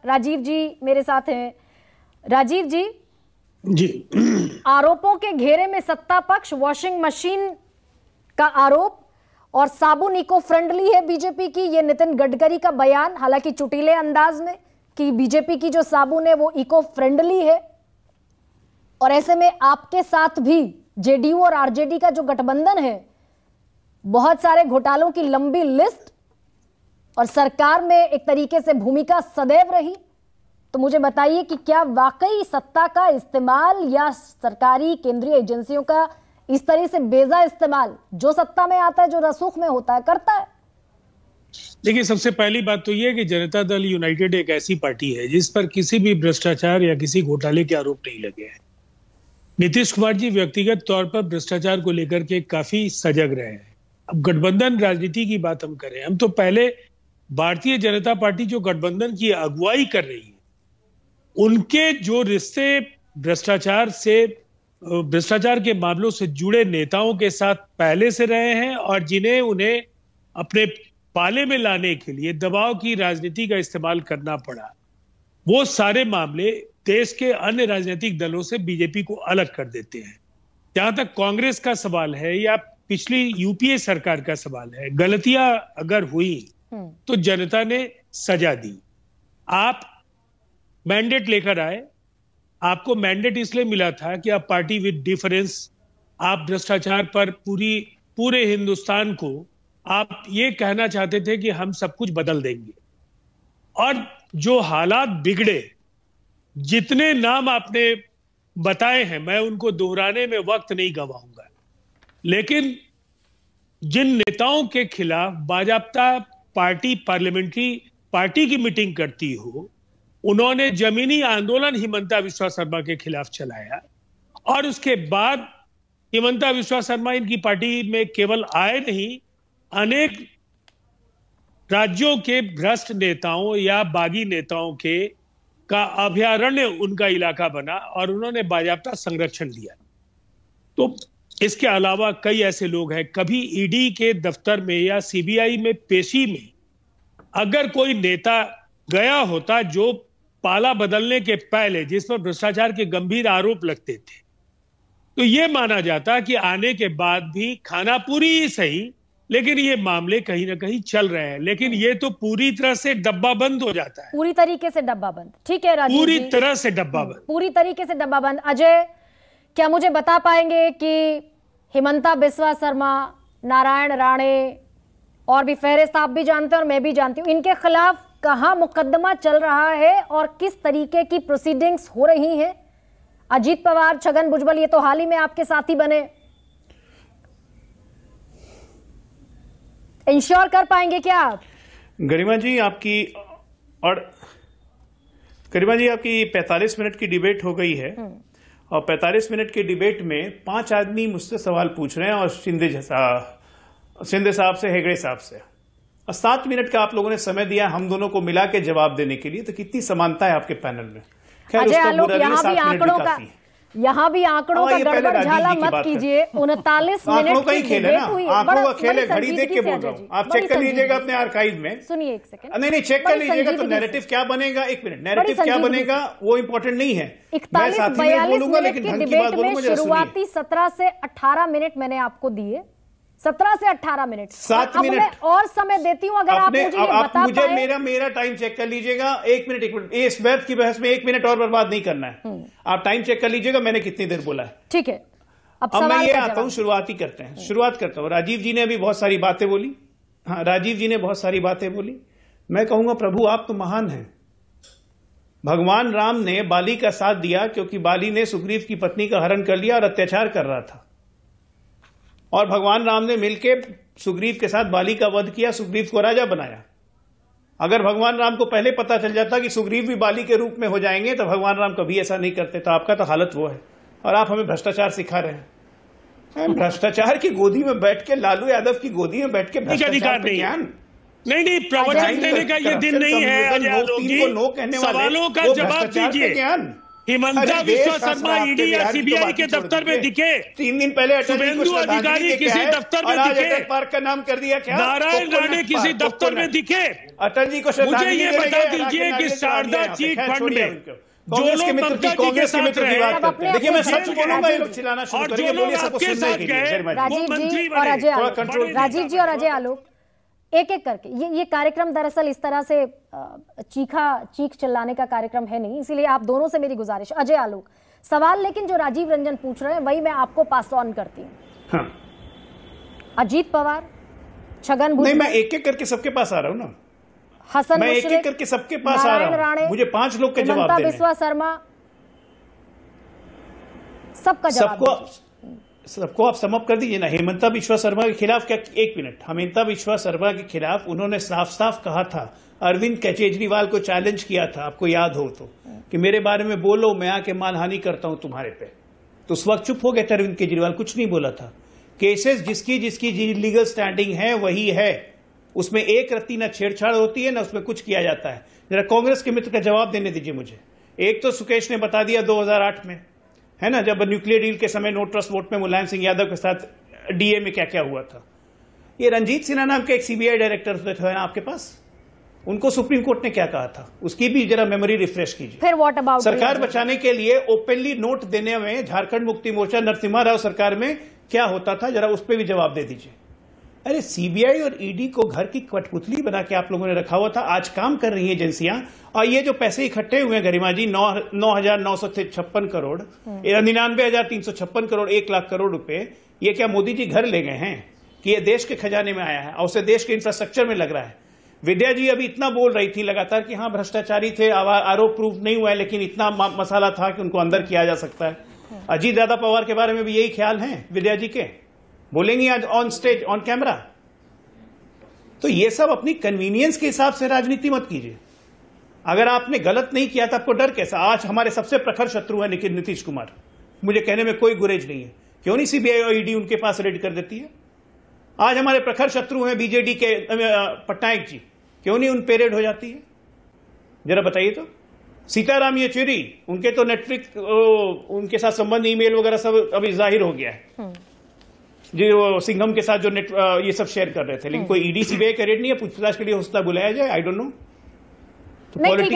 राजीव जी मेरे साथ हैं। राजीव जी जी, आरोपों के घेरे में सत्ता पक्ष, वॉशिंग मशीन का आरोप और साबुन इको फ्रेंडली है बीजेपी की, ये नितिन गडकरी का बयान, हालांकि चुटीले अंदाज में, कि बीजेपी की जो साबुन है वो इको फ्रेंडली है। और ऐसे में आपके साथ भी जेडीयू और आरजेडी का जो गठबंधन है, बहुत सारे घोटालों की लंबी लिस्ट और सरकार में एक तरीके से भूमिका सदैव रही। तो मुझे बताइए कि क्या वाकई सत्ता का इस्तेमाल या सरकारी केंद्रीय एजेंसियों का इस तरह से बेजा इस्तेमाल जो सत्ता में आता है, जो रसूख में होता है, करता है? देखिए, सबसे पहली बात तो यह है कि जनता दल यूनाइटेड एक ऐसी पार्टी है जिस पर किसी भी भ्रष्टाचार या किसी घोटाले के आरोप नहीं लगे हैं। नीतीश कुमार जी व्यक्तिगत तौर पर भ्रष्टाचार को लेकर के काफी सजग रहे हैं। अब गठबंधन राजनीति की बात हम करें, हम तो पहले भारतीय जनता पार्टी जो गठबंधन की अगुवाई कर रही है, उनके जो रिश्ते भ्रष्टाचार के मामलों से जुड़े नेताओं के साथ पहले से रहे हैं और जिन्हें उन्हें अपने पाले में लाने के लिए दबाव की राजनीति का इस्तेमाल करना पड़ा, वो सारे मामले देश के अन्य राजनीतिक दलों से बीजेपी को अलग कर देते हैं। जहां तक कांग्रेस का सवाल है या पिछली यूपीए सरकार का सवाल है, गलतियां अगर हुई तो जनता ने सजा दी। आप मैंडेट लेकर आए, आपको मैंडेट इसलिए मिला था कि आप पार्टी विद डिफरेंस, आप भ्रष्टाचार पर पूरे हिंदुस्तान को आप ये कहना चाहते थे कि हम सब कुछ बदल देंगे। और जो हालात बिगड़े, जितने नाम आपने बताए हैं, मैं उनको दोहराने में वक्त नहीं गंवाऊंगा, लेकिन जिन नेताओं के खिलाफ बाजाप्ता पार्टी पार्लियामेंट्री पार्टी की मीटिंग करती हो, उन्होंने जमीनी आंदोलन हिमंता बिस्वा शर्मा के खिलाफ चलाया और उसके बाद हिमंता बिस्वा शर्मा इनकी पार्टी में केवल आए नहीं, अनेक राज्यों के भ्रष्ट नेताओं या बागी नेताओं का अभयारण्य उनका इलाका बना और उन्होंने बाजाप्ता संरक्षण दिया। तो इसके अलावा कई ऐसे लोग हैं, कभी ईडी के दफ्तर में या सीबीआई में पेशी में अगर कोई नेता गया होता जो पाला बदलने के पहले, जिस पर भ्रष्टाचार के गंभीर आरोप लगते थे, तो यह माना जाता कि आने के बाद भी खाना पूरी ही सही, लेकिन ये मामले कहीं ना कहीं चल रहे हैं। लेकिन ये तो पूरी तरह से डब्बा बंद हो जाता है, पूरी तरीके से डब्बा बंद। ठीक है राजीव, पूरी तरह से डब्बा बंद, पूरी तरीके से डब्बा बंद। अजय, क्या मुझे बता पाएंगे कि हिमंता बिस्वा शर्मा, नारायण राणे और भी फहरिस्त आप भी जानते हैं और मैं भी जानती हूँ, इनके खिलाफ कहां मुकदमा चल रहा है और किस तरीके की प्रोसीडिंग्स हो रही हैं? अजीत पवार, छगन भुजबल, ये तो हाल ही में आपके साथी बने, इंश्योर कर पाएंगे क्या आप? गरिमा जी आपकी 45 मिनट की डिबेट हो गई है और 45 मिनट की डिबेट में 5 आदमी मुझसे सवाल पूछ रहे हैं और शिंदे साहब से, हेगड़े साहब से, और 7 मिनट का आप लोगों ने समय दिया हम दोनों को मिला के जवाब देने के लिए। तो कितनी समानता है आपके पैनल में। खैर, उसका बुरा नहीं, 7 मिनट भी काफी है। यहाँ भी आंकड़ों का गड़बड़ झाला मत कीजिए। 39 मिनट का ही खेल है ना, आंकड़ों का खेल है, घड़ी देख के बोल रहा हूँ। आप चेक कर लीजिएगा अपने आर्काइव में। सुनिए एक सेकंड, नहीं चेक कर लीजिएगा। तो नैरेटिव क्या बनेगा, एक मिनट, नैरेटिव क्या बनेगा वो इंपॉर्टेंट नहीं है। 41-42 मिनट की डिबेट में शुरुआती 17 से 18 मिनट मैंने आपको दिए, 17 से 18 मिनट। 7 मिनट और समय देती हूँ अगर आप मुझे ये बता पाए। मेरा टाइम चेक कर लीजिएगा। एक मिनट, इस वेब की बहस में 1 मिनट और बर्बाद नहीं करना है। आप टाइम चेक कर लीजिएगा मैंने कितनी देर बोला है। ठीक है, अब मैं ये आता हूं, शुरुआत करते हैं। शुरुआत करता हूं। राजीव जी ने अभी बहुत सारी बातें बोली। हाँ, राजीव जी ने बहुत सारी बातें बोली। मैं कहूंगा प्रभु आप तो महान हैं। भगवान राम ने बाली का साथ दिया क्योंकि बाली ने सुग्रीव की पत्नी का हरण कर लिया और अत्याचार कर रहा था, और भगवान राम ने मिलकर सुग्रीव के साथ बाली का वध किया, सुग्रीव को राजा बनाया। अगर भगवान राम को पहले पता चल जाता कि सुग्रीव भी बाली के रूप में हो जाएंगे तो भगवान राम कभी ऐसा नहीं करते। तो आपका तो हालत वो है और आप हमें भ्रष्टाचार सिखा रहे हैं। भ्रष्टाचार की गोदी में बैठ के, लालू यादव की गोदी में बैठ के भ्रष्टाचार पे ज्ञान नहीं, प्रवचन देने का ये दिन नहीं है। नो कहने वाले सवालों का जवाब दीजिए। हिमंता विश्व शर्मा ईडी या सीबीआई के दफ्तर में दिखे? 3 दिन पहले अटल जी को शुभेंदु अधिकारी किसी दफ्तर में दिखे? अटल पार्क का नाम कर दिया क्या? नारायण राणे किसी दफ्तर में दिखे? अटल जी को मुझे ये बता दीजिए कि शारदा चीट फंड में जो लोग ममता जी के साथ रहे, देखिए मैं सच बोलूंगा, ये लोग चिल्लाना शुरू और जो लोग आपके साथ गए वो मंत्री बने। राजीव जी और अजय आलोक एक एक करके, ये कार्यक्रम दरअसल इस तरह से चीख चिल्लाने का कार्यक्रम है नहीं, इसीलिए आप दोनों से मेरी गुजारिश। अजय आलोक, सवाल लेकिन जो राजीव रंजन पूछ रहे हैं वही मैं आपको पास ऑन करती हूँ। हाँ। अजीत पवार, छगन भुजबल, नहीं मैं एक एक करके सबके पास आ रहा हूँ ना, हसन मैं एक मुश्रीफ, एक करके सबके पास आ रहा हूँ, मुझे 5 लोग के जवाब हिमंता देने। बिस्वा शर्मा, सबका जवाब सबको आप समअप कर दीजिए ना। हेमंता बिश्वा शर्मा के खिलाफ क्या, 1 मिनट, हेमंता बिश्वा शर्मा के खिलाफ उन्होंने साफ साफ कहा था, अरविंद केजरीवाल को चैलेंज किया था, आपको याद हो तो, कि मेरे बारे में बोलो, मैं आके मानहानि करता हूं तुम्हारे पे। तो उस वक्त चुप हो गए थे अरविंद केजरीवाल, कुछ नहीं बोला था। केसेस जिसकी जिसकी लीगल स्टैंडिंग है वही है, उसमें एक रत्ती ना छेड़छाड़ होती है ना उसमें कुछ किया जाता है। जरा कांग्रेस के मित्र का जवाब देने दीजिए मुझे। एक तो सुकेश ने बता दिया 2008 में, है ना, जब न्यूक्लियर डील के समय नो ट्रस्ट वोट में मुलायम सिंह यादव के साथ डीए में क्या क्या हुआ था। ये रंजीत सिन्हा नाम के एक सीबीआई डायरेक्टर है ना आपके पास, उनको सुप्रीम कोर्ट ने क्या कहा था, उसकी भी जरा मेमोरी रिफ्रेश कीजिए। फिर व्हाट अबाउट सरकार बचाने के लिए ओपनली नोट देने में झारखंड मुक्ति मोर्चा नरसिम्हा राव सरकार में क्या होता था, जरा उस पर भी जवाब दे दीजिए। अरे सीबीआई और ईडी को घर की कठपुतली बना के आप लोगों ने रखा हुआ था, आज काम कर रही है एजेंसियां, और ये जो पैसे इकट्ठे हुए हैं गरिमा जी, 9,956 करोड़, 99,356 करोड़, 1 लाख करोड़ रुपए, ये क्या मोदी जी घर ले गए हैं कि ये देश के खजाने में आया है और उसे देश के इंफ्रास्ट्रक्चर में लग रहा है? विद्या जी अभी इतना बोल रही थी लगातार कि हाँ भ्रष्टाचारी थे, आरोप प्रूफ नहीं हुआ है, लेकिन इतना मसाला था कि उनको अंदर किया जा सकता है। अजीत दादा पवार के बारे में भी यही ख्याल है विद्या जी के, बोलेंगी आज ऑन स्टेज ऑन कैमरा। तो ये सब अपनी कन्वीनियंस के हिसाब से राजनीति मत कीजिए। अगर आपने गलत नहीं किया तो आपको डर कैसा? आज हमारे सबसे प्रखर शत्रु है नीतीश कुमार, मुझे कहने में कोई गुरेज नहीं है, क्यों नहीं सीबीआई और ईडी उनके पास रेड कर देती है? आज हमारे प्रखर शत्रु हैं बीजेडी के पटनायक जी, क्यों नहीं उन पे रेड हो जाती है? जरा बताइए तो। सीताराम येचुरी, उनके तो नेटफ्लिक्स उनके साथ संबंध ईमेल वगैरह सब अभी जाहिर हो गया है, जो सिंघम के साथ जो ये सब शेयर कर रहे थे, लेकिन कोई ईडी सीबीआई का रेड नहीं है, पूछताछ के लिए हौसला बुलाया जाए, आई डोंट नो।